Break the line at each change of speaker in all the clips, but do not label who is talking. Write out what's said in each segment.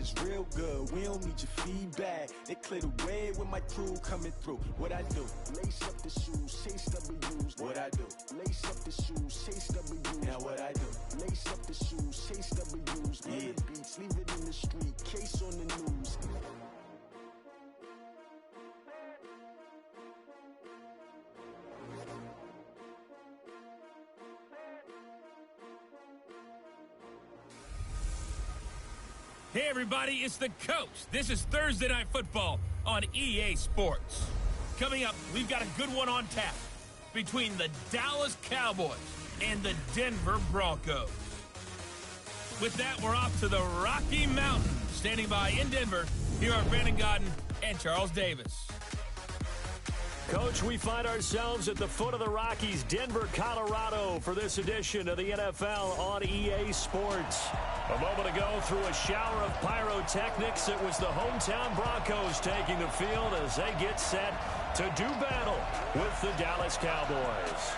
is real good. We don't need your feedback. They clear the way with my crew coming through. What I do? Lace up the shoes, chase W's. What I do? Lace up the shoes, chase W's. Now what I do? Lace up the shoes, chase W's. Yeah. Beats, leave it in the street, case on the news.
Hey everybody, it's the Coach. This is Thursday Night Football on EA Sports. Coming up, we've got a good one on tap between the Dallas Cowboys and the Denver Broncos. With that, we're off to the Rocky Mountains. Standing by in Denver, here are Brandon Godden and Charles Davis.
Coach, we find ourselves at the foot of the Rockies, Denver, Colorado, for this edition of the NFL on EA Sports. A moment ago, through a shower of pyrotechnics, it was the hometown Broncos taking the field as they get set to do battle with the Dallas Cowboys.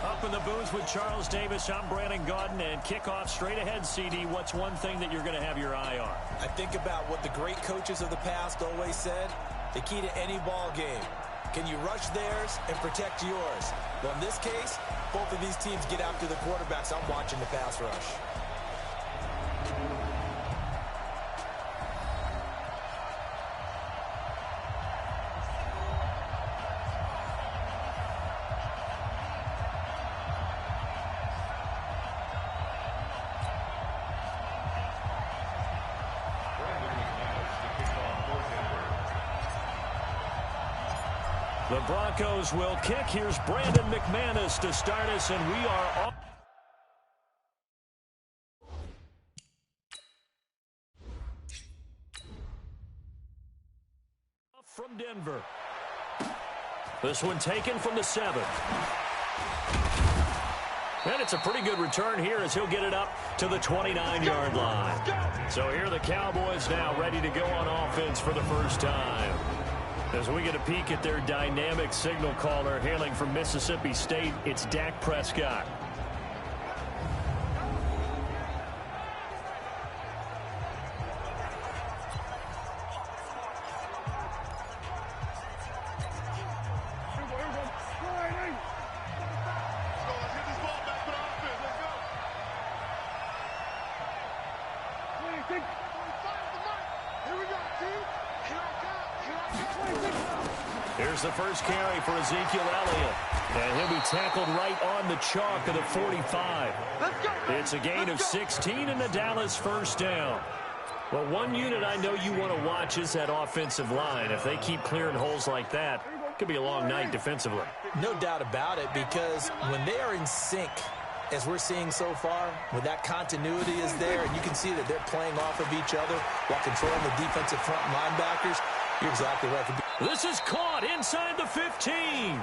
Up in the booth with Charles Davis, I'm Brandon Godden, and kickoff straight ahead, CD. What's one thing that you're going to have your eye on?
I think about what the great coaches of the past always said. The key to any ball game. Can you rush theirs and protect yours? Well, in this case, both of these teams get after the quarterbacks. I'm watching the pass rush.
The Broncos will kick. Here's Brandon McManus to start us, and we are off. From Denver. This one taken from the 7. And it's a pretty good return here as he'll get it up to the 29-yard line. So here are the Cowboys now ready to go on offense for the first time. As we get a peek at their dynamic signal caller hailing from Mississippi State, it's Dak Prescott. Here's the first carry for Ezekiel Elliott. And he'll be tackled right on the chalk of the 45. It's a gain of 16 and the Dallas first down. Well, one unit I know you want to watch is that offensive line. If they keep clearing holes like that, it could be a long night defensively.
No doubt about it, because when they are in sync, as we're seeing so far, when that continuity is there, and you can see that they're playing off of each other while controlling the defensive front linebackers, you're exactly right.
This is caught inside the 15.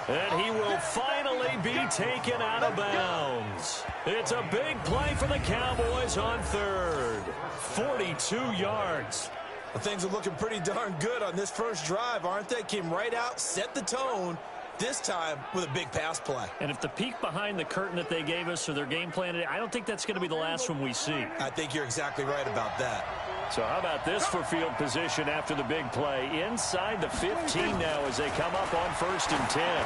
And he will finally be taken out of bounds. It's a big play for the Cowboys on third. 42 yards.
Well, things are looking pretty darn good on this first drive, aren't they? Came right out, set the tone, this time with a big pass play.
And if the peek behind the curtain that they gave us or their game plan, I don't think that's going to be the last one we see.
I think you're exactly right about that.
So how about this for field position after the big play? Inside the 15 now as they come up on 1st and 10.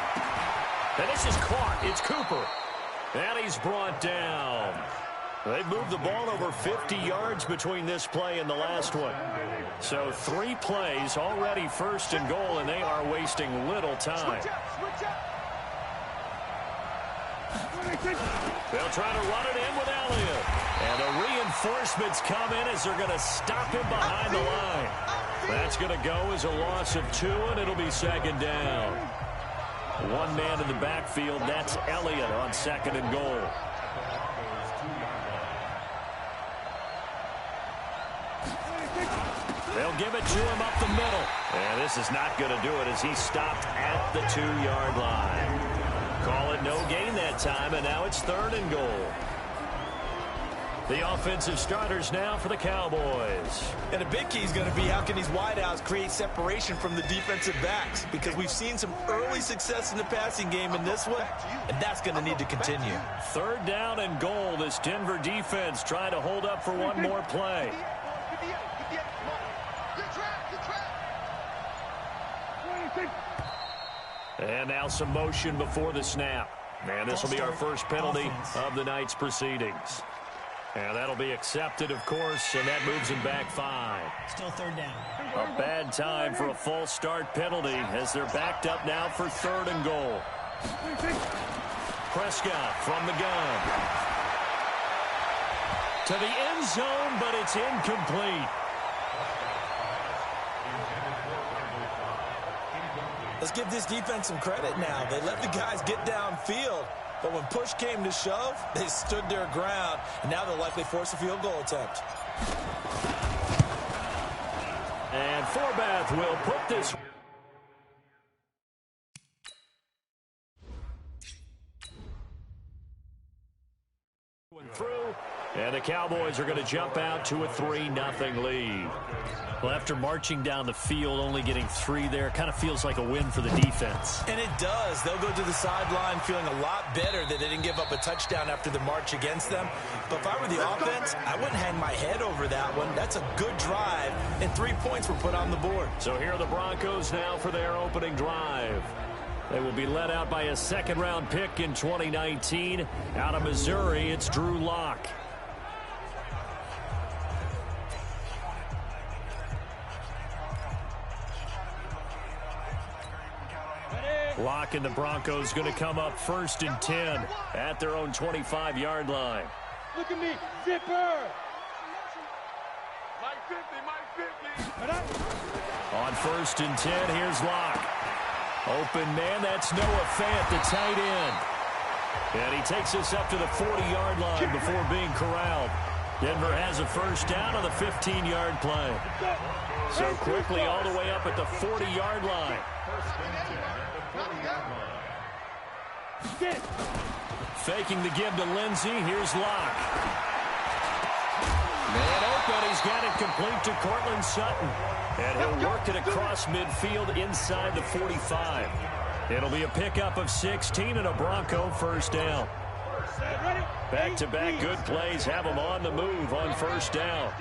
And this is caught. It's Cooper. And he's brought down. They've moved the ball over 50 yards between this play and the last one. So 3 plays, already 1st and goal, and they are wasting little time. They'll try to run it in with Elliott. And the reinforcements come in as they're going to stop him behind the line. That's going to go as a loss of 2, and it'll be 2nd down. One man in the backfield, that's Elliott on 2nd and goal. They'll give it to him up the middle. And this is not going to do it as he stopped at the 2-yard line. Call it no gain that time, and now it's 3rd and goal. The offensive starters now for the Cowboys.
And a big key is going to be how can these wideouts create separation from the defensive backs, because we've seen some early success in the passing game in this one, and that's going to need to continue.
3rd down and goal. This Denver defense trying to hold up for one more play. And now some motion before the snap. And this will be our first penalty of the night's proceedings. And that'll be accepted, of course, and that moves him back 5.
Still 3rd down.
A bad time for a false start penalty as they're backed up now for 3rd and goal. Prescott from the gun. To the end zone, but it's incomplete.
Let's give this defense some credit now. They let the guys get downfield, but when push came to shove, they stood their ground, and now they'll likely force a field goal attempt.
And Forbath will put this through, and the Cowboys are going to jump out to a 3-0 lead. Well, after marching down the field, only getting 3 there, kind of feels like a win for the defense.
And it does. They'll go to the sideline feeling a lot better that they didn't give up a touchdown after the march against them. But if I were the offense, I wouldn't hang my head over that one. That's a good drive, and 3 points were put on the board.
So here are the Broncos now for their opening drive. They will be led out by a 2nd-round pick in 2019. Out of Missouri, it's Drew Lock. Lock and the Broncos going to come up 1st and 10 at their own 25-yard line.
Look at me, zipper. Mike 50.
On 1st and 10, here's Lock. Open man, that's Noah Fant, the tight end. And he takes us up to the 40-yard line before being corralled. Denver has a 1st down on the 15-yard play. So quickly all the way up at the 40-yard line. Faking the give to Lindsey. Here's Locke. Man open. He's got it complete to Cortland Sutton. And he'll work it across midfield inside the 45. It'll be a pickup of 16 and a Bronco 1st down. Back-to-back good plays have them on the move on 1st down.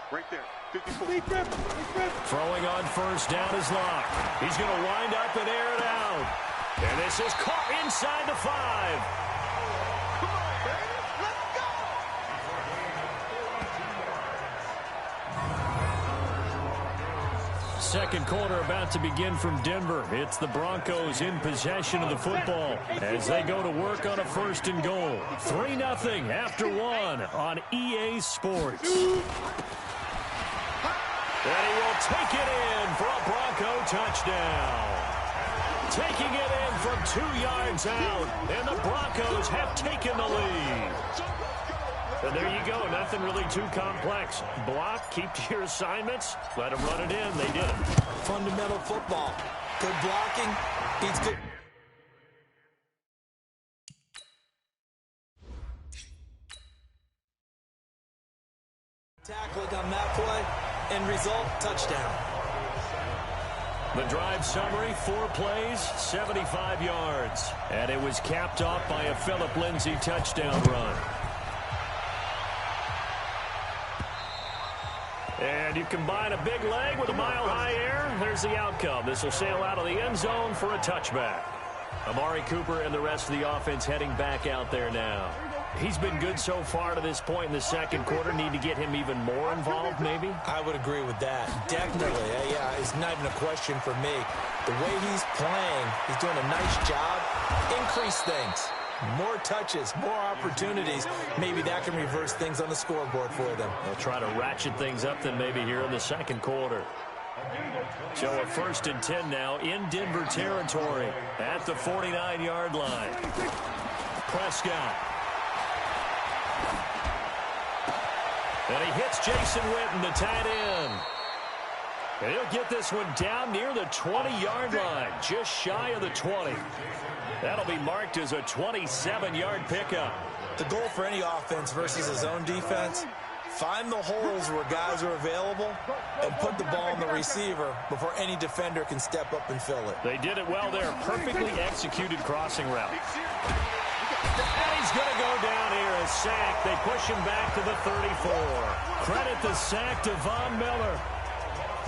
Right there.
Throwing on 1st down is Locke. He's going to wind up and air it out. And this is caught inside the 5.
Come on, baby. Let's go.
Second quarter about to begin from Denver. It's the Broncos in possession of the football as they go to work on a 1st and goal. 3-0 after 1 on EA Sports. And he will take it in for a Bronco touchdown. Taking it in from 2 yards out, and the Broncos have taken the lead. And there you go, nothing really too complex. Block, keep to your assignments, let them run it in. They did it.
Fundamental football. Good blocking, beats good. Tackling on that play. End result, touchdown.
The drive summary, 4 plays, 75 yards. And it was capped off by a Phillip Lindsay touchdown run. And you combine a big leg with a mile-high air, there's the outcome. This will sail out of the end zone for a touchback. Amari Cooper and the rest of the offense heading back out there now. He's been good so far to this point in the second quarter. Need to get him even more involved, maybe?
I would agree with that. Definitely. Yeah, it's not even a question for me. The way he's playing, he's doing a nice job. Increase things. More touches, more opportunities. Maybe that can reverse things on the scoreboard for them.
They'll try to ratchet things up then maybe here in the second quarter. So a 1st and 10 now in Denver territory at the 49-yard line. Prescott. And he hits Jason Witten, the tight end. And he'll get this one down near the 20-yard line, just shy of the 20. That'll be marked as a 27-yard pickup.
The goal for any offense versus his own defense, find the holes where guys are available and put the ball on the receiver before any defender can step up and fill it.
They did it well there. Perfectly executed crossing route. And he's going to go down here. A sack. They push him back to the 34. Credit the sack to Von Miller.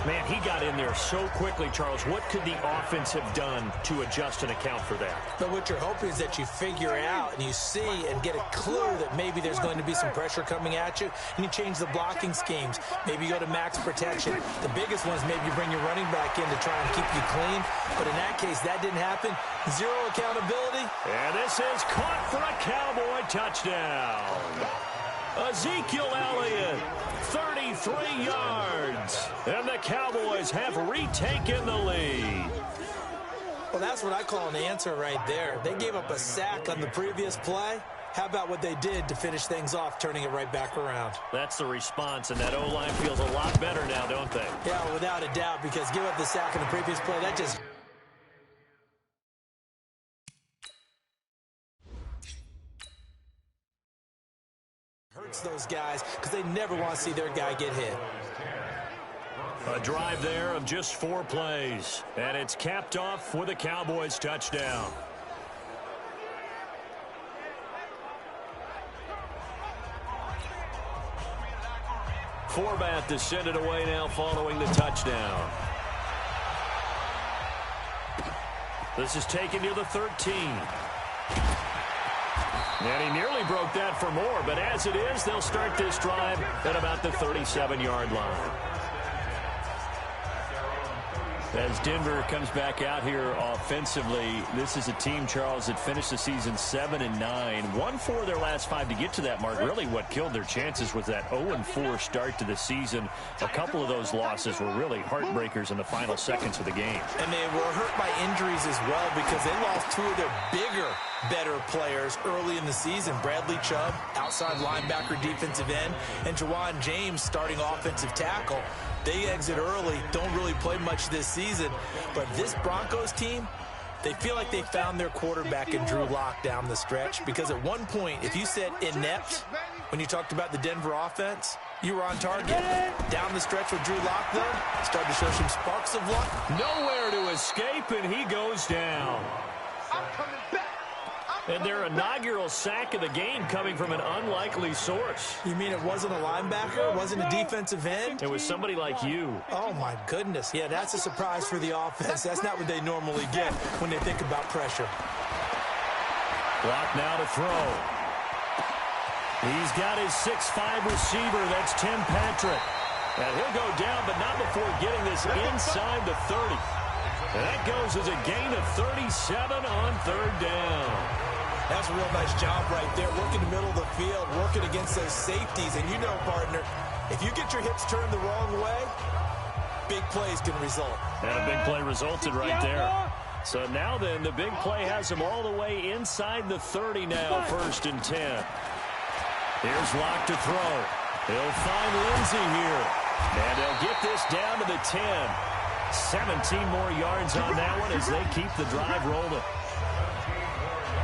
Man, he got in there so quickly, Charles. What could the offense have done to adjust and account for that?
But what you're hoping is that you figure out and you see and get a clue that maybe there's going to be some pressure coming at you, and you change the blocking schemes. Maybe you go to max protection. The biggest one is maybe you bring your running back in to try and keep you clean. But in that case, that didn't happen. Zero accountability.
And this is caught for a Cowboy touchdown. Ezekiel Elliott, 33 yards. And the Cowboys have retaken the lead.
Well, that's what I call an answer right there. They gave up a sack on the previous play. How about what they did to finish things off, turning it right back around?
That's the response, and that O-line feels a lot better now, don't they?
Yeah, without a doubt, because give up the sack on the previous play, that just... hurts those guys because they never want to see their guy get hit.
A drive there of just 4 plays, and it's capped off with a Cowboys touchdown. Forbath to send it away now following the touchdown. This is taken to the 13. And he nearly broke that for more, but as it is, they'll start this drive at about the 37-yard line. As Denver comes back out here offensively, this is a team, Charles, that finished the season 7-9, won 4 of their last 5 to get to that mark. Really what killed their chances was that 0-4 start to the season. A couple of those losses were really heartbreakers in the final seconds of the game.
And they were hurt by injuries as well because they lost 2 of their bigger, better players early in the season. Bradley Chubb, outside linebacker, defensive end, and Jawan James, starting offensive tackle. They exit early, don't really play much this season. But this Broncos team, they feel like they found their quarterback in Drew Lock down the stretch. Because at one point, if you said inept, when you talked about the Denver offense, you were on target. Down the stretch with Drew Lock, though, started to show some sparks of luck.
Nowhere to escape, and he goes down.
I'm coming back.
And their inaugural sack of the game coming from an unlikely source.
You mean it wasn't a linebacker? It wasn't a defensive end?
It was somebody like you.
Oh, my goodness. Yeah, that's a surprise for the offense. That's not what they normally get when they think about pressure.
Block now to throw. He's got his 6'5" receiver. That's Tim Patrick. And he'll go down, but not before getting this inside the 30. And that goes as a gain of 37 on 3rd down.
That's a real nice job right there, working the middle of the field, working against those safeties. And you know, partner, if you get your hips turned the wrong way, big plays can result.
And a big play resulted right there. So now then, the big play has him all the way inside the 30 now, 1st and 10. Here's Locke to throw. He'll find Lindsey here. And they'll get this down to the 10. 17 more yards on that one as they keep the drive rolling.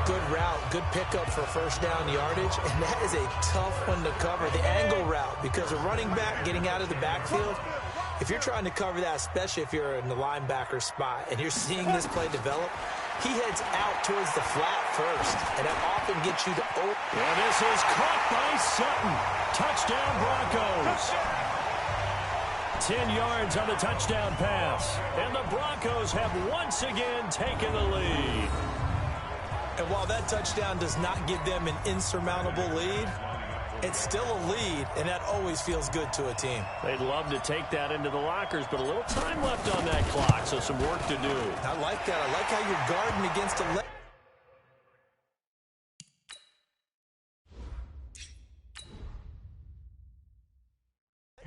Good route, good pickup for 1st down yardage, and that is a tough one to cover, the angle route, because a running back getting out of the backfield, if you're trying to cover that, especially if you're in the linebacker spot and you're seeing this play develop, he heads out towards the flat first, and that often gets you to open.
And this is caught by Sutton. Touchdown Broncos. 10 yards on the touchdown pass. And the Broncos have once again taken the lead.
And while that touchdown does not give them an insurmountable lead, it's still a lead, and that always feels good to a team.
They'd love to take that into the lockers, but a little time left on that clock, so some work to do.
I like that. I like how you're guarding against a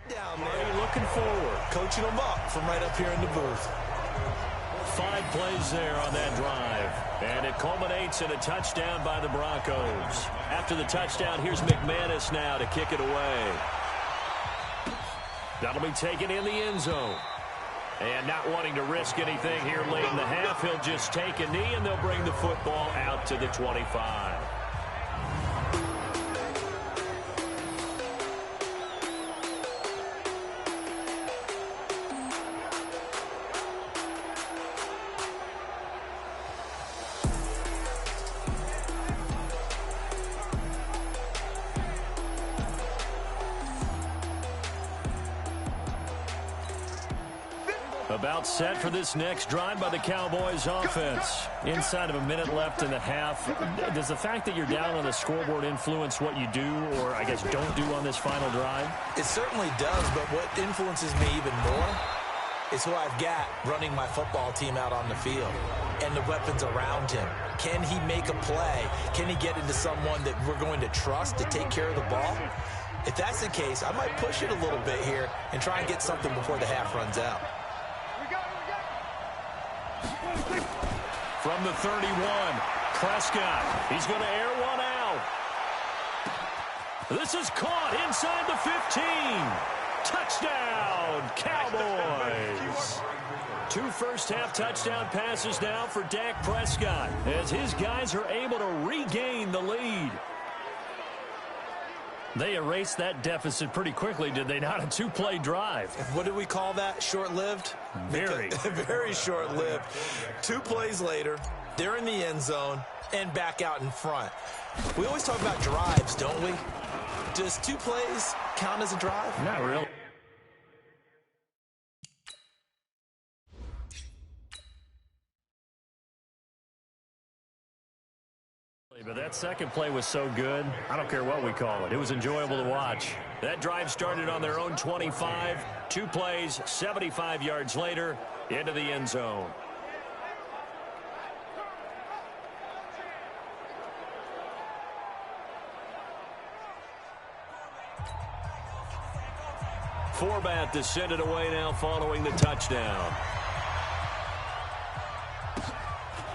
down there.
Looking forward.
Coaching them up from right up here in the booth.
5 plays there on that drive. And it culminates in a touchdown by the Broncos. After the touchdown, here's McManus now to kick it away. That'll be taken in the end zone. And not wanting to risk anything here late in the half, he'll just take a knee, and they'll bring the football out to the 25. About set for this next drive by the Cowboys offense. Inside of a minute left in the half. Does the fact that you're down on the scoreboard influence what you do, or I guess don't do on this final drive?
It certainly does, but what influences me even more is who I've got running my football team out on the field and the weapons around him. Can he make a play? Can he get into someone that we're going to trust to take care of the ball? If that's the case, I might push it a little bit here and try and get something before the half runs out.
From the 31, Prescott. He's going to air one out. This is caught inside the 15. Touchdown, Cowboys. 2 first-half touchdown passes now for Dak Prescott as his guys are able to regain the lead. They erased that deficit pretty quickly, did they not? A 2-play drive.
What do we call that? Short-lived?
Very.
Very short-lived. 2 plays later, they're in the end zone and back out in front. We always talk about drives, don't we? Does 2 plays count as a drive?
Not really. But that second play was so good, I don't care what we call it. It was enjoyable to watch. That drive started on their own 25. 2 plays, 75 yards later, into the end zone. Forbat to send it away now following the touchdown.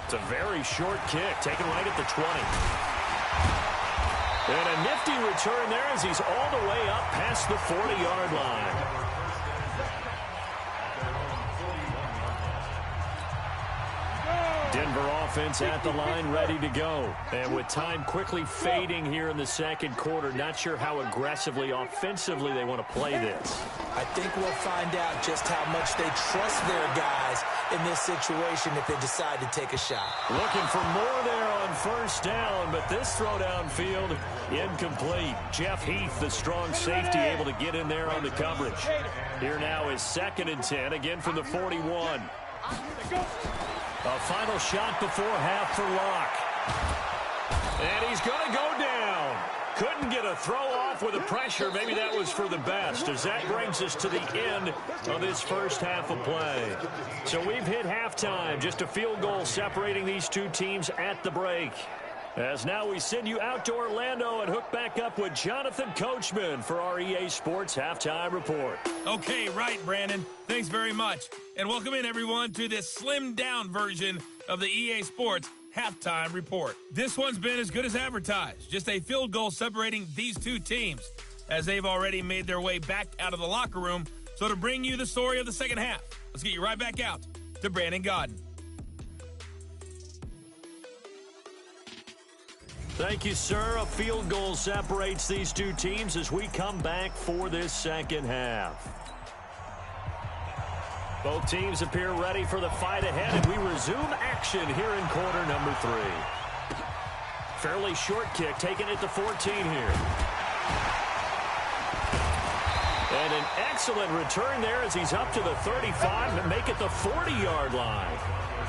It's a very short kick, taken right at the 20. And a nifty return there as he's all the way up past the 40-yard line. Denver offense at the line, ready to go. And with time quickly fading here in the second quarter, not sure how aggressively, offensively they want to play this.
I think we'll find out just how much they trust their guys in this situation if they decide to take a shot.
Looking for more there on first down, but this throw downfield incomplete. Jeff Heath, the strong safety, able to get in there on the coverage. Here now is 2nd and 10, again from the 41. A final shot before half for Locke. And he's going to go down. Couldn't get a throw off with the pressure. Maybe that was for the best, as that brings us to the end of this first half of play. So we've hit halftime. Just a field goal separating these 2 teams at the break. As now we send you out to Orlando and hook back up with Jonathan Coachman for our EA Sports Halftime Report.
Okay, right, Brandon. Thanks very much. And welcome in, everyone, to this slimmed-down version of the EA Sports Halftime Report. This one's been as good as advertised. Just a field goal separating these 2 teams, as they've already made their way back out of the locker room. So to bring you the story of the second half, let's get you right back out to Brandon Godden.
Thank you, sir. A field goal separates these 2 teams as we come back for this second half. Both teams appear ready for the fight ahead, and we resume action here in quarter number 3. Fairly short kick, taken at the 14 here. And an excellent return there as he's up to the 35 to make it the 40-yard line.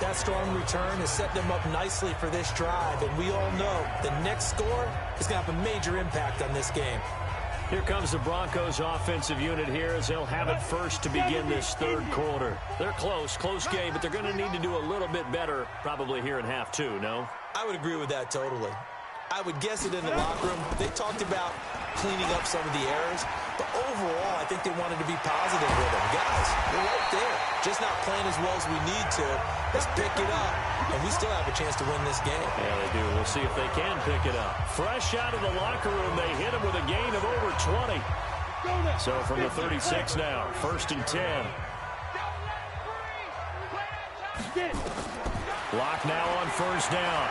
That strong return has set them up nicely for this drive, and we all know the next score is going to have a major impact on this game.
Here comes the Broncos offensive unit here as they'll have it first to begin this third quarter. They're close game, but they're going to need to do a little bit better probably here in half 2, no?
I would agree with that totally. I would guess it in the locker room. They talked about cleaning up some of the errors, but overall, I think they wanted to be positive with them. Guys, we're right there. Just not playing as well as we need to. Let's pick it up, and we still have a chance to win this game.
Yeah, they do. We'll see if they can pick it up. Fresh out of the locker room, they hit him with a gain of over 20. So from the 36 now, 1st and 10. Lock now on first down.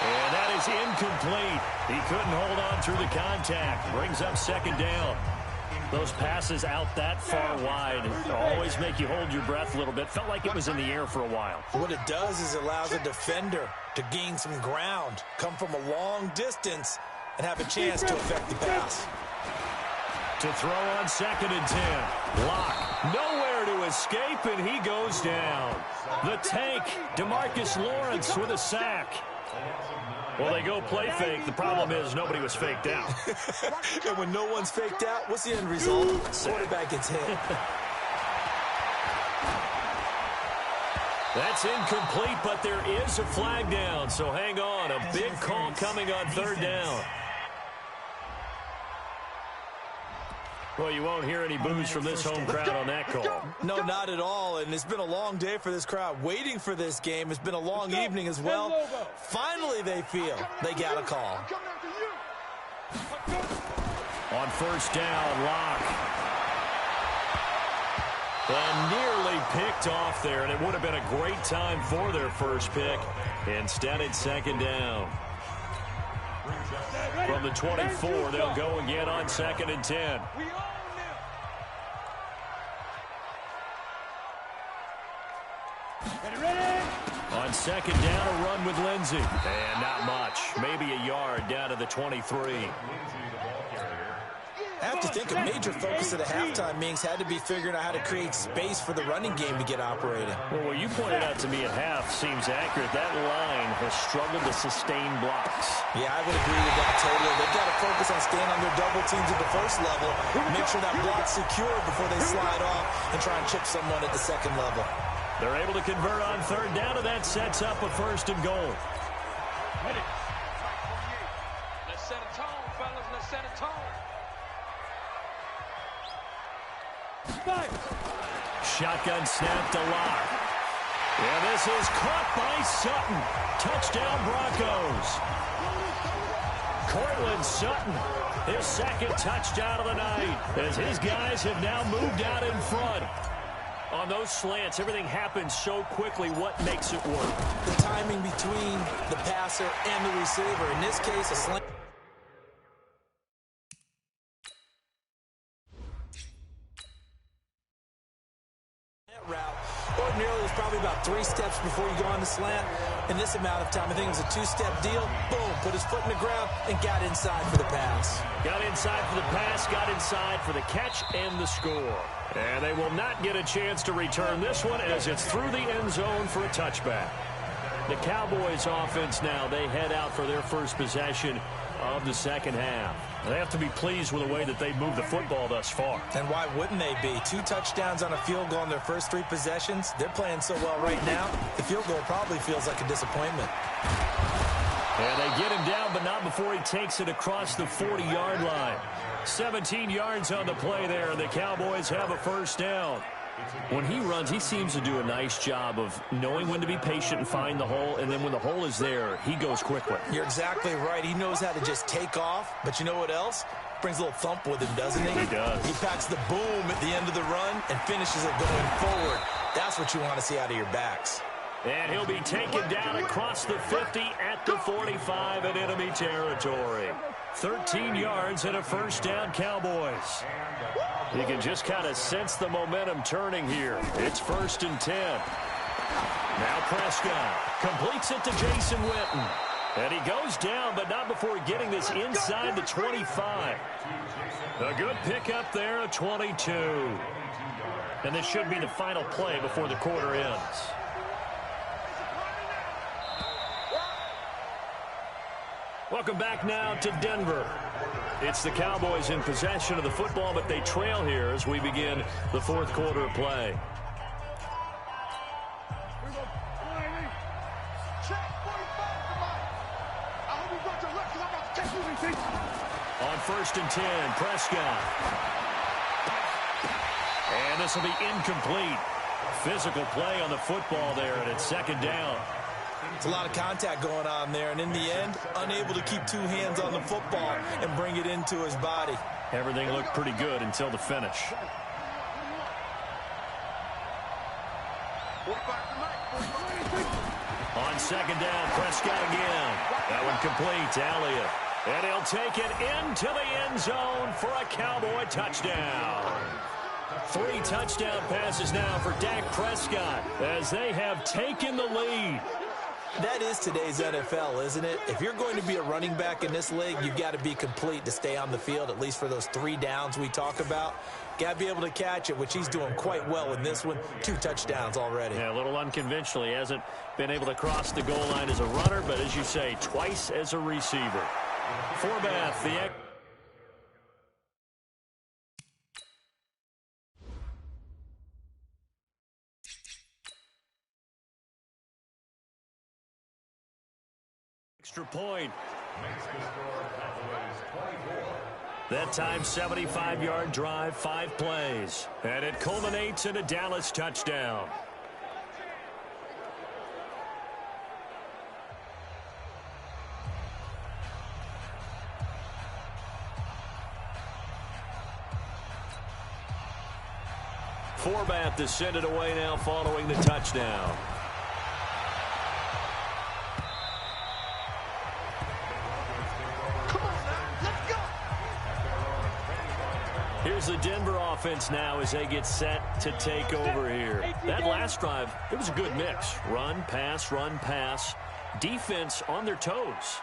And that is incomplete. He couldn't hold on through the contact. Brings up second down. Those passes out that far wide always make you hold your breath a little bit. Felt like it was in the air for a while.
What it does is it allows a defender to gain some ground, come from a long distance, and have a chance to affect the pass.
To throw on 2nd and 10. Lock. Nowhere to escape, and he goes down. The tank, DeMarcus Lawrence with a sack. Well, they go play fake. The problem is nobody was faked out.
And when no one's faked out, what's the end result? Quarterback gets hit.
That's incomplete, but there is a flag down, so hang on. A big call coming on 3rd down. Well, you won't hear any boos from this home crowd on that call.
No, not at all, and it's been a long day for this crowd waiting for this game. It's been a long evening as well. Finally, they feel they got a call.
On first down, Lock. And nearly picked off there, and it would have been a great time for their first pick. Instead, it's 2nd down. From the 24, they'll go again on 2nd and 10. On 2nd down, a run with Lindsey. And not much. Maybe a yard down to the 23.
I have to think a major focus of the halftime meetings had to be figuring out how to create space for the running game to get operating.
Well, what you pointed out to me at half seems accurate. That line has struggled to sustain blocks.
Yeah, I would agree with that totally. They've got to focus on staying on their double teams at the first level, make sure that block's secured before they slide off and try and chip someone at the second level.
They're able to convert on 3rd down, and that sets up a 1st and goal.
Let's set a tone, fellas. Let's set a tone.
Shotgun snap to Lock. And this is caught by Sutton. Touchdown Broncos. Cortland Sutton, his 2nd touchdown of the night, as his guys have now moved out in front. On those slants, everything happens so quickly. What makes it work?
The timing between the passer and the receiver. In this case, a slant route. Ordinarily, it was probably about 3 steps before you go on the slant. In this amount of time, I think it was a 2-step deal. Boom, put his foot in the ground and got inside for the pass.
Got inside for the pass, got inside for the catch and the score. And they will not get a chance to return this one as it's through the end zone for a touchback. The Cowboys offense now, they head out for their first possession of the second half. They have to be pleased with the way that they moved the football thus far.
And why wouldn't they be? 2 touchdowns on a field goal in their first 3 possessions. They're playing so well right now, the field goal probably feels like a disappointment.
And they get him down, but not before he takes it across the 40-yard line. 17 yards on the play there, and the Cowboys have a 1st down. When he runs, he seems to do a nice job of knowing when to be patient and find the hole, and then when the hole is there, he goes quickly.
You're exactly right. He knows how to just take off, but you know what else? Brings a little thump with him, doesn't he?
He does.
He packs the boom at the end of the run and finishes it going forward. That's what you want to see out of your backs.
And he'll be taken down across the 50 at the 45 in enemy territory. 13 yards and a 1st down, Cowboys. You can just kind of sense the momentum turning here. It's 1st and 10. Now Prescott completes it to Jason Witten. And he goes down, but not before getting this inside the 25. A good pickup there, a 22. And this should be the final play before the quarter ends. Welcome back now to Denver. It's the Cowboys in possession of the football, but they trail here as we begin the 4th quarter of play. On 1st and 10, Prescott. And this will be incomplete. Physical play on the football there, and it's 2nd down.
It's a lot of contact going on there, and in the end, unable to keep 2 hands on the football and bring it into his body.
Everything looked pretty good until the finish. On second down, Prescott again. That one complete to Elliott. And he'll take it into the end zone for a Cowboy touchdown. 3 touchdown passes now for Dak Prescott as they have taken the lead.
That is today's NFL, isn't it? If you're going to be a running back in this league, you've got to be complete to stay on the field, at least for those 3 downs we talk about. Got to be able to catch it, which he's doing quite well in this one. 2 touchdowns already.
Yeah, a little unconventional. He hasn't been able to cross the goal line as a runner, but as you say, twice as a receiver. Forbath, the extra point. That time, 75-yard drive, 5 plays. And it culminates in a Dallas touchdown. Forbath to send it away now following the touchdown. Here's the Denver offense now as they get set to take over here. That last drive, it was a good mix. Run, pass, defense on their toes.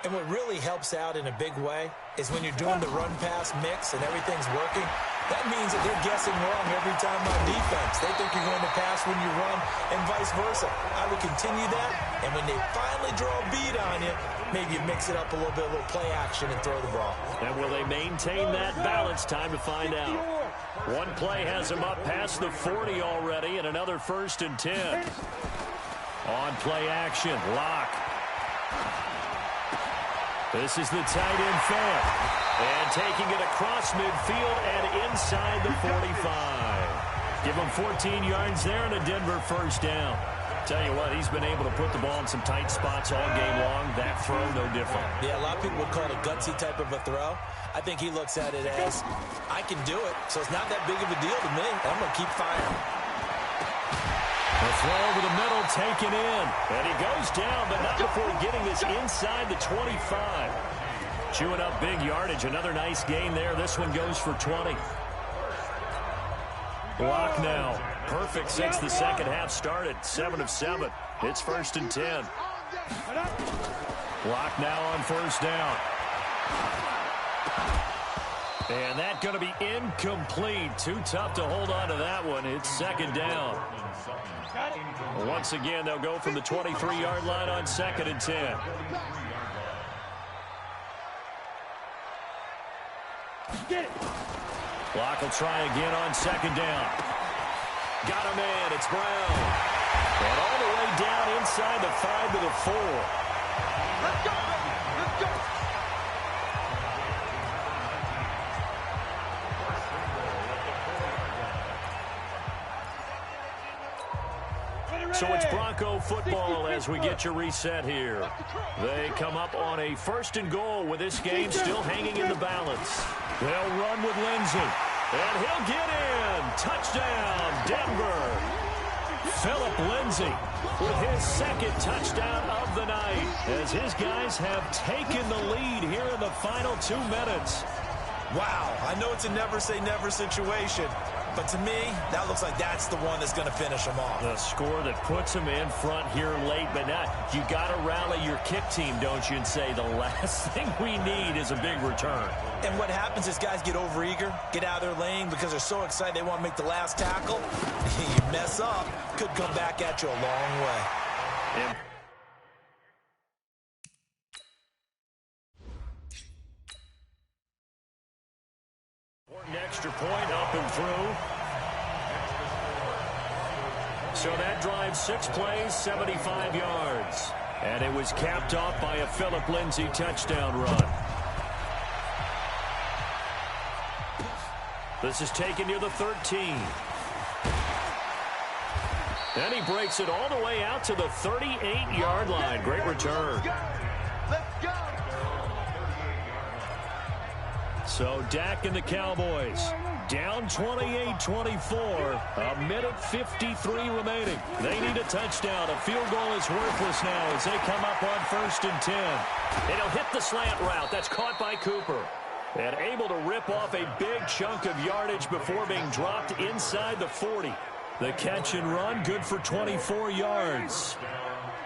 And what really helps out in a big way is when you're doing the run-pass mix and everything's working, that means that they're guessing wrong every time on defense. They think you're going to pass when you run and vice versa. I would continue that, and when they finally draw a beat on you, maybe you mix it up a little bit, a little play action and throw the ball.
And will they maintain that balance? Time to find out. One play has them up past the 40 already, and another 1st and 10. On play action, Locke. This is the tight end fan. And taking it across midfield and inside the 45. Give him 14 yards there and a Denver 1st down. Tell you what, he's been able to put the ball in some tight spots all game long. That throw, no different.
Yeah, a lot of people would call it a gutsy type of a throw. I think he looks at it as, I can do it, so it's not that big of a deal to me. I'm going to keep firing.
The throw over the middle, taken in. And he goes down, but not before getting this inside the 25. Chewing up big yardage. Another nice gain there. This one goes for 20. Block now. Perfect since the second half started. 7 of 7. It's 1st and 10. Block now on 1st down. And that's going to be incomplete. Too tough to hold on to that one. It's 2nd down. Once again, they'll go from the 23-yard line on 2nd and 10. Block will try again on 2nd down. Got a man. It's Brown. And all the way down inside the 5 to the 4.
Let's go, baby. Let's go.
So it's Bronco football as we get you reset here. They come up on a 1st and goal with this game still hanging in the balance. They'll run with Lindsey. And he'll get in. Touchdown, Denver. Philip Lindsey with his 2nd touchdown of the night as his guys have taken the lead here in the final 2 minutes.
Wow, I know it's a never-say-never situation, but to me, that looks like that's the one that's going to finish them off.
The score that puts them in front here late, but now you got to rally your kick team, don't you, and say the last thing we need is a big return.
And what happens is guys get overeager, get out of their lane because they're so excited they want to make the last tackle. You mess up, could come back at you a long way.
Yeah. Extra point up and through. So that drive 6 plays, 75 yards. And it was capped off by a Philip Lindsey touchdown run. This is taken near the 13. And he breaks it all the way out to the 38-yard line. Great return.
Let's go.
So Dak and the Cowboys down 28-24. A minute 53 remaining. They need a touchdown. A field goal is worthless now as they come up on 1st and 10. And he'll hit the slant route. That's caught by Cooper. And able to rip off a big chunk of yardage before being dropped inside the 40. The catch and run, good for 24 yards.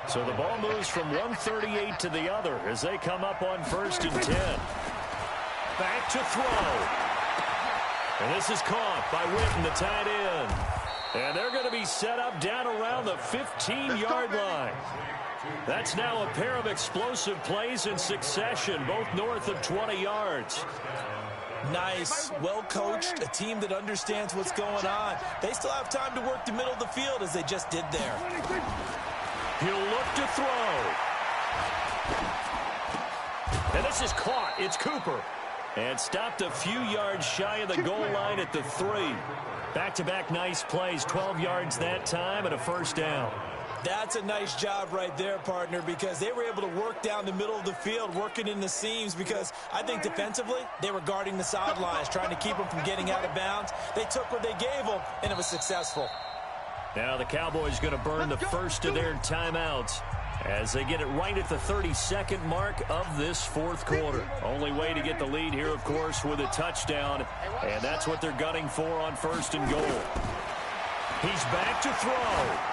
So the ball moves from 138 to the other as they come up on 1st and 10. Back to throw. And this is caught by Witten, the tight end. And they're going to be set up down around the 15-yard line. That's now a pair of explosive plays in succession, both north of 20 yards.
Nice, well-coached, a team that understands what's going on. They still have time to work the middle of the field as they just did there.
He'll look to throw. And this is caught. It's Cooper. And stopped a few yards shy of the goal line at the 3. Back-to-back nice plays, 12 yards that time and a first down.
That's a nice job right there, partner, because they were able to work down the middle of the field, working in the seams, because I think defensively they were guarding the sidelines, trying to keep them from getting out of bounds. They took what they gave them, and it was successful.
Now the Cowboys going to burn the first of their timeouts as they get it right at the 32nd mark of this fourth quarter. Only way to get the lead here, of course, with a touchdown, and that's what they're gunning for on 1st and goal. He's back to throw.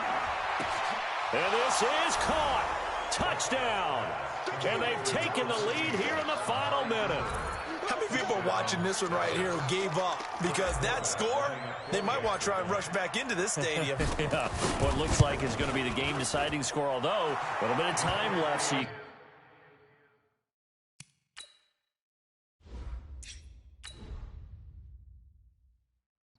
And this is caught. Touchdown. And they've taken the lead here in the final minute.
How many people are watching this one right here who gave up? Because that score, they might want to try and rush back into this stadium.
Yeah, what looks like is going to be the game-deciding score, although a little bit of time left. So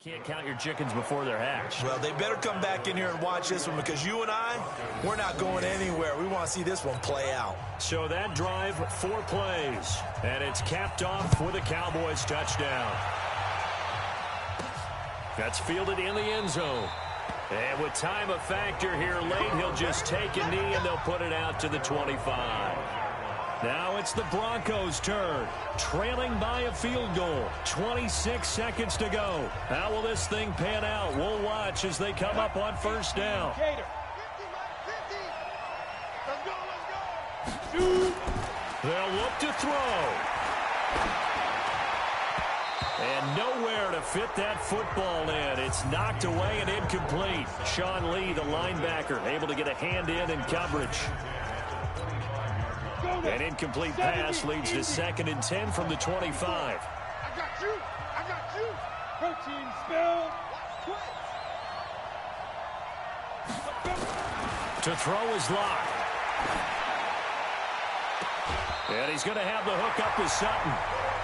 can't count your chickens before they're hatched.
Well, they better come back in here and watch this one because you and I, we're not going anywhere. We want to see this one play out.
So that drive, 4 plays, and it's capped off with a Cowboys touchdown. That's fielded in the end zone. And with time a factor here late, he'll just take a knee and they'll put it out to the 25. Now it's the Broncos' turn, trailing by a field goal. 26 seconds to go. How will this thing pan out? We'll watch as they come up on 1st down. They'll look to throw. And nowhere to fit that football in. It's knocked away and incomplete. Sean Lee, the linebacker, able to get a hand in coverage. An incomplete pass leads to 2nd and 10 from the 25.
I got you. I got you. Protein spill.
To throw is Locke. And he's going to have the hook up with Sutton.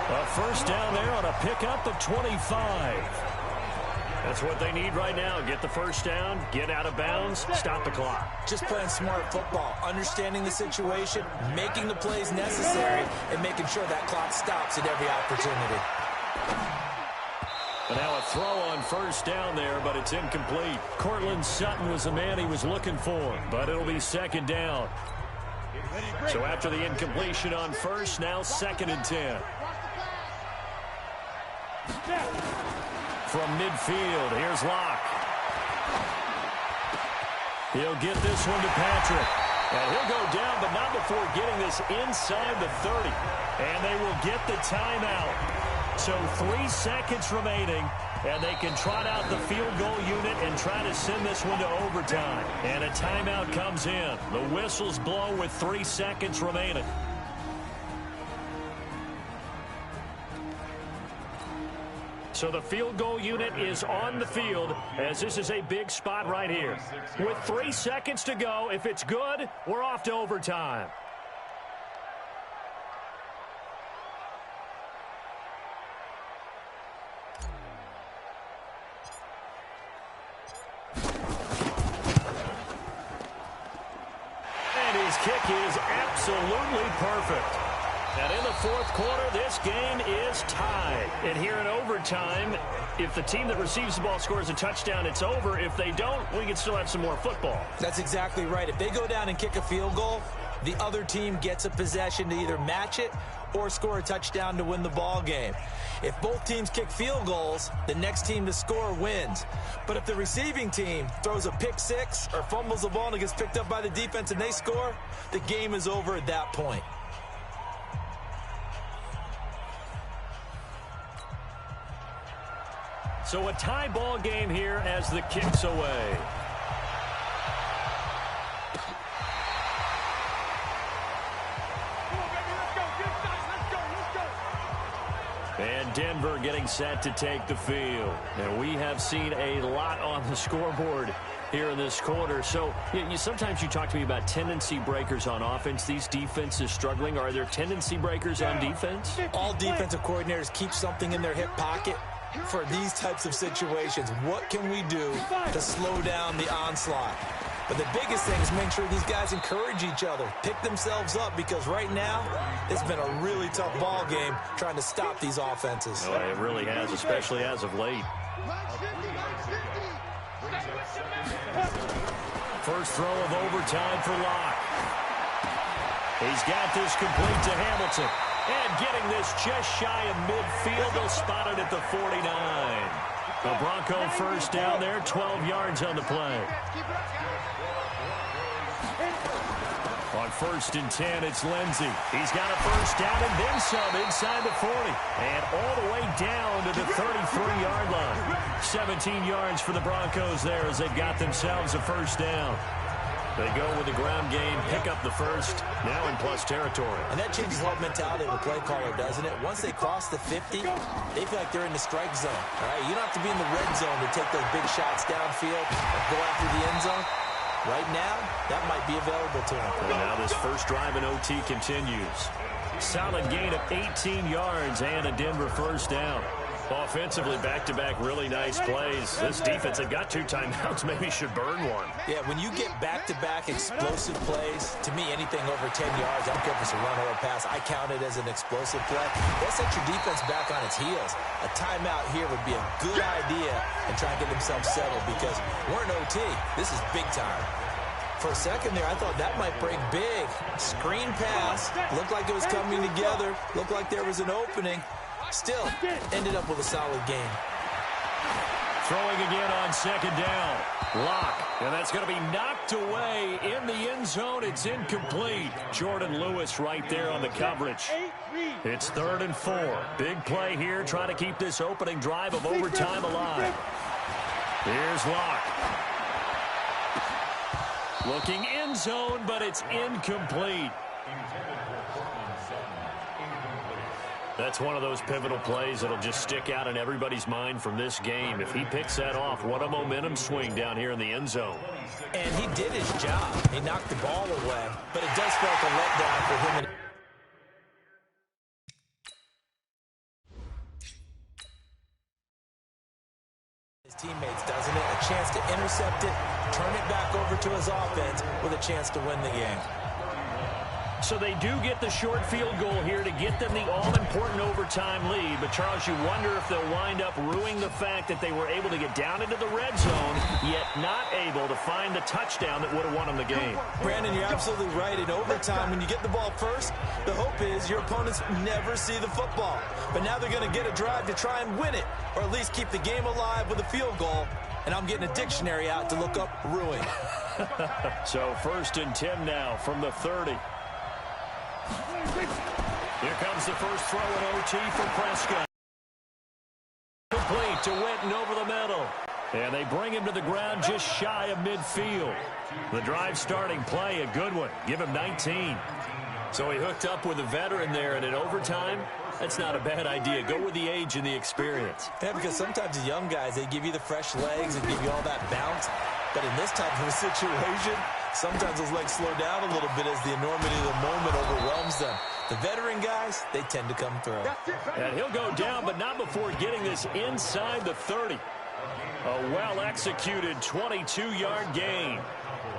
A first down there on a pickup of 25. That's what they need right now. Get the first down, get out of bounds, stop the clock.
Just playing smart football, understanding the situation, making the plays necessary, and making sure that clock stops at every opportunity.
And now a throw on first down there, but it's incomplete. Cortland Sutton was the man he was looking for, but it'll be 2nd down. So after the incompletion on first, now 2nd and 10. From midfield, here's Locke. He'll get this one to Patrick. And he'll go down, but not before getting this inside the 30. And they will get the timeout. So 3 seconds remaining, and they can trot out the field goal unit and try to send this one to overtime. And a timeout comes in. The whistles blow with 3 seconds remaining. So the field goal unit is on the field as this is a big spot right here. With 3 seconds to go, if it's good, we're off to overtime. And his kick is absolutely perfect. And in the fourth quarter, this game is tied. And here in overtime, if the team that receives the ball scores a touchdown, it's over. If they don't, we can still have some more football.
That's exactly right. If they go down and kick a field goal, the other team gets a possession to either match it or score a touchdown to win the ball game. If both teams kick field goals, the next team to score wins. But if the receiving team throws a pick six or fumbles the ball and it gets picked up by the defense and they score, the game is over at that point.
So a tie ball game here as the kick's away. And Denver getting set to take the field. And we have seen a lot on the scoreboard here in this quarter. So sometimes you talk to me about tendency breakers on offense. These defenses struggling. Are there tendency breakers on defense?
All defensive coordinators keep something in their hip pocket for these types of situations. What can we do to slow down the onslaught? But the biggest thing is make sure these guys encourage each other, pick themselves up, because right now it's been a really tough ball game trying to stop these offenses.
Oh, it really has, especially as of late. First throw of overtime for Locke. He's got this complete to Hamilton. And getting this just shy of midfield, they'll spot it at the 49. The Bronco first down there, 12 yards on the play. On 1st and 10, it's Lindsey. He's got a first down and then some inside the 40. And all the way down to the 33-yard line. 17 yards for the Broncos there as they've got themselves a first down. They go with the ground game, pick up the first, now in plus territory.
And that changes the whole mentality of a play caller, doesn't it? Once they cross the 50, they feel like they're in the strike zone. All right? You don't have to be in the red zone to take those big shots downfield or go after the end zone. Right now, that might be available to them.
And now this first drive in OT continues. Solid gain of 18 yards and a Denver first down. Offensively, back-to-back really nice plays. This defense, they've got 2 timeouts, maybe should burn one.
Yeah, when you get back-to-back explosive plays, to me, anything over 10 yards, I don't care if it's a run or a pass, I count it as an explosive play. That sets your defense back on its heels. A timeout here would be a good idea and try and get themselves settled because we're in OT. This is big time. For a second there, I thought that might break big. Screen pass. Looked like it was coming together. Looked like there was an opening. Still, ended up with a solid game.
Throwing again on 2nd down. Locke. And that's going to be knocked away in the end zone. It's incomplete. Jordan Lewis right there on the coverage. It's 3rd and 4. Big play here, trying to keep this opening drive of overtime alive. Here's Locke. Looking end zone, but it's incomplete. That's one of those pivotal plays that'll just stick out in everybody's mind from this game. If he picks that off, what a momentum swing down here in the end zone.
And he did his job. He knocked the ball away, but it does feel like a letdown for him. His teammates, doesn't it? A chance to intercept it, turn it back over to his offense with a chance to win the game.
So they do get the short field goal here to get them the all-important overtime lead. But, Charles, you wonder if they'll wind up ruining the fact that they were able to get down into the red zone, yet not able to find the touchdown that would have won them the game.
Brandon, you're absolutely right. In overtime, when you get the ball first, the hope is your opponents never see the football. But now they're going to get a drive to try and win it, or at least keep the game alive with a field goal. And I'm getting a dictionary out to look up ruin.
So 1st and 10 now from the 30. Here comes the first throw in OT for Prescott. Complete to Witten over the middle. And they bring him to the ground just shy of midfield. The drive starting play, a good one. Give him 19. So he hooked up with a veteran there, and in overtime, that's not a bad idea. Go with the age and the experience.
Yeah, because sometimes the young guys, they give you the fresh legs and give you all that bounce. But in this type of a situation, sometimes those legs slow down a little bit as the enormity of the moment overwhelms them. The veteran guys, they tend to come through.
And he'll go down, but not before getting this inside the 30. A well-executed 22-yard gain.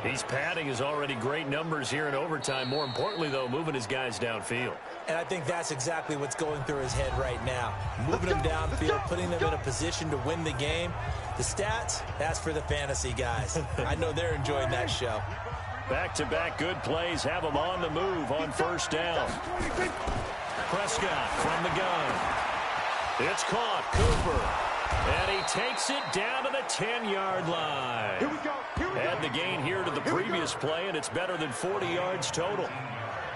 He's padding his already great numbers here in overtime. More importantly, though, moving his guys downfield.
And I think that's exactly what's going through his head right now. Moving them downfield, putting them in a position to win the game. The stats, that's for the fantasy guys. I know they're enjoying that show.
Back-to-back good plays have him on the move on first down. Prescott from the gun. It's caught. Cooper. And he takes it down to the 10-yard line.
Here we go.
Add the gain here to the previous play, and it's better than 40 yards total.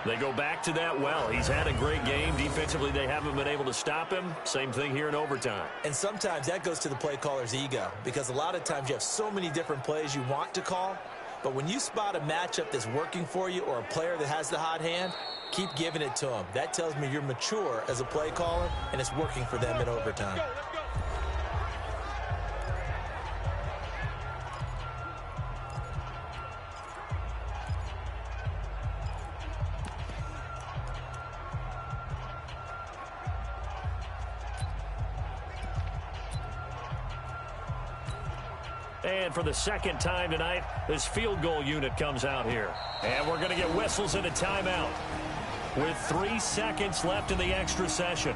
They go back to that well. He's had a great game. Defensively, they haven't been able to stop him. Same thing here in overtime.
And sometimes that goes to the play caller's ego, because a lot of times you have so many different plays you want to call, but when you spot a matchup that's working for you or a player that has the hot hand, keep giving it to him. That tells me you're mature as a play caller, and it's working for them in overtime.
And for the second time tonight, this field goal unit comes out here. And we're going to get whistles and a timeout with 3 seconds left in the extra session.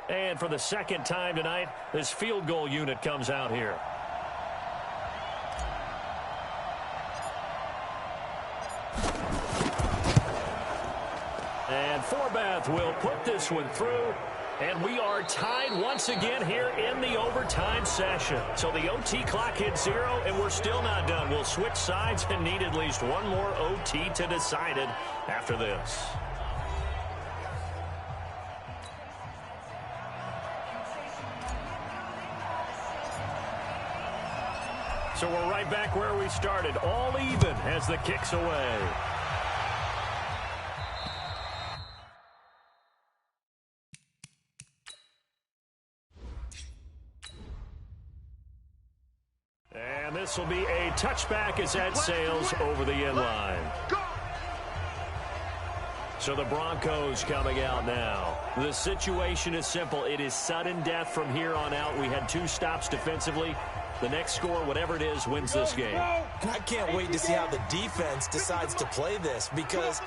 And for the second time tonight, this field goal unit comes out here. And Forbath will put this one through, and we are tied once again here in the overtime session. So the OT clock hits 0, and we're still not done. We'll switch sides and need at least one more OT to decide it after this. So we're right back where we started, all even as the kick's away. And this will be a touchback as that sails over the end line. So the Broncos coming out now. The situation is simple. It is sudden death from here on out. We had 2 stops defensively. The next score, whatever it is, wins this game.
I can't wait to see how the defense decides to play this, because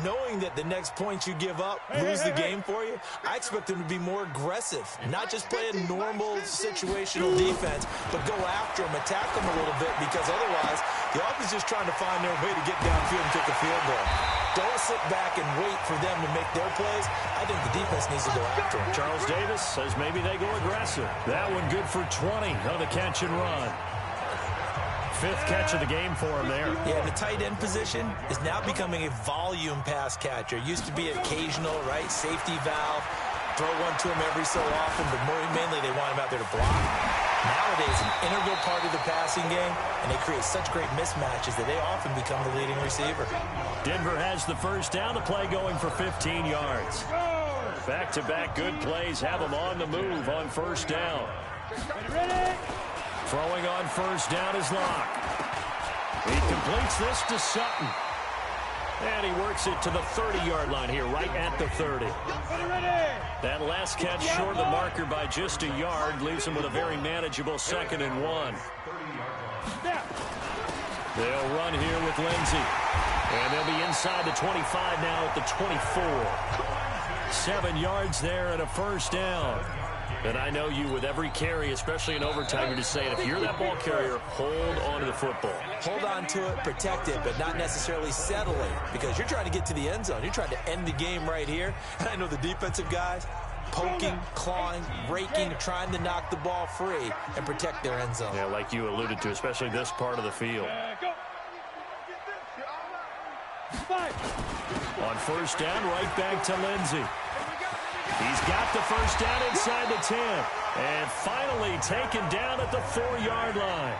knowing that the next point you give up lose the game for you, I expect them to be more aggressive, not just play a normal situational defense, but go after them, attack them a little bit, because otherwise the offense is just trying to find their way to get downfield and kick a field goal. Don't sit back and wait for them to make their plays. I think the defense needs to go after them.
Charles Davis says maybe they go aggressive. That one good for 20 on the catch and run. 5th catch of the game for him there.
Yeah, the tight end position is now becoming a volume pass catcher. Used to be occasional, right? Safety valve. Throw one to him every so often, but mainly they want him out there to block. Nowadays, an integral part of the passing game, and they create such great mismatches that they often become the leading receiver.
Denver has the first down. The play going for 15 yards. Back-to-back good plays have them on the move on first down. Throwing on first down is Locke. He completes this to Sutton. And he works it to the 30-yard line here, right at the 30. That last catch short of the marker by just a yard leaves him with a very manageable 2nd and 1. They'll run here with Lindsey. And they'll be inside the 25 now at the 24. 7 yards there and a first down. And I know you, with every carry, especially in overtime, you're just saying, if you're that ball carrier, hold on to the football.
Hold on to it, protect it, but not necessarily settle it, because you're trying to get to the end zone. You're trying to end the game right here. And I know the defensive guys poking, clawing, raking, trying to knock the ball free and protect their end zone.
Yeah, like you alluded to, especially this part of the field. On first down, right back to Lindsey. He's got the first down inside the 10. And finally taken down at the 4-yard line.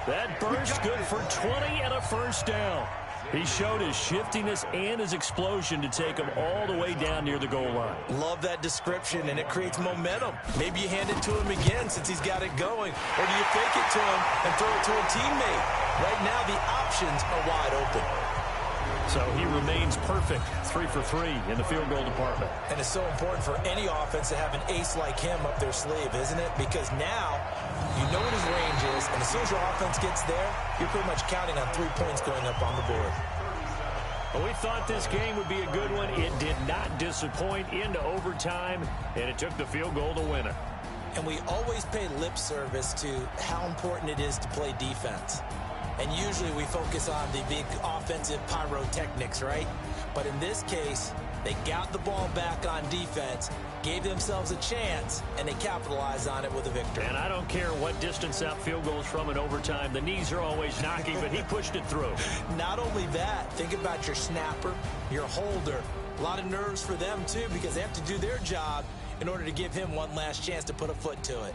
That burst good for 20 and a first down. He showed his shiftiness and his explosion to take him all the way down near the goal line.
Love that description, and it creates momentum. Maybe you hand it to him again since he's got it going, or do you fake it to him and throw it to a teammate? Right now, the options are wide open.
So he remains perfect, 3 for 3 in the field goal department.
And it's so important for any offense to have an ace like him up their sleeve, isn't it? Because now you know what his range is, and as soon as your offense gets there, you're pretty much counting on 3 points going up on the board.
Well, we thought this game would be a good one. It did not disappoint into overtime, and it took the field goal to win it.
And we always pay lip service to how important it is to play defense. And usually we focus on the big offensive pyrotechnics, right? But in this case, they got the ball back on defense, gave themselves a chance, and they capitalized on it with a victory.
And I don't care what distance that field goes from in overtime. The knees are always knocking, but he pushed it through.
Not only that, think about your snapper, your holder. A lot of nerves for them, too, because they have to do their job in order to give him one last chance to put a foot to it.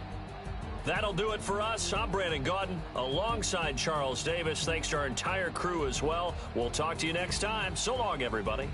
That'll do it for us. I'm Brandon Gaudin alongside Charles Davis. Thanks to our entire crew as well. We'll talk to you next time. So long, everybody.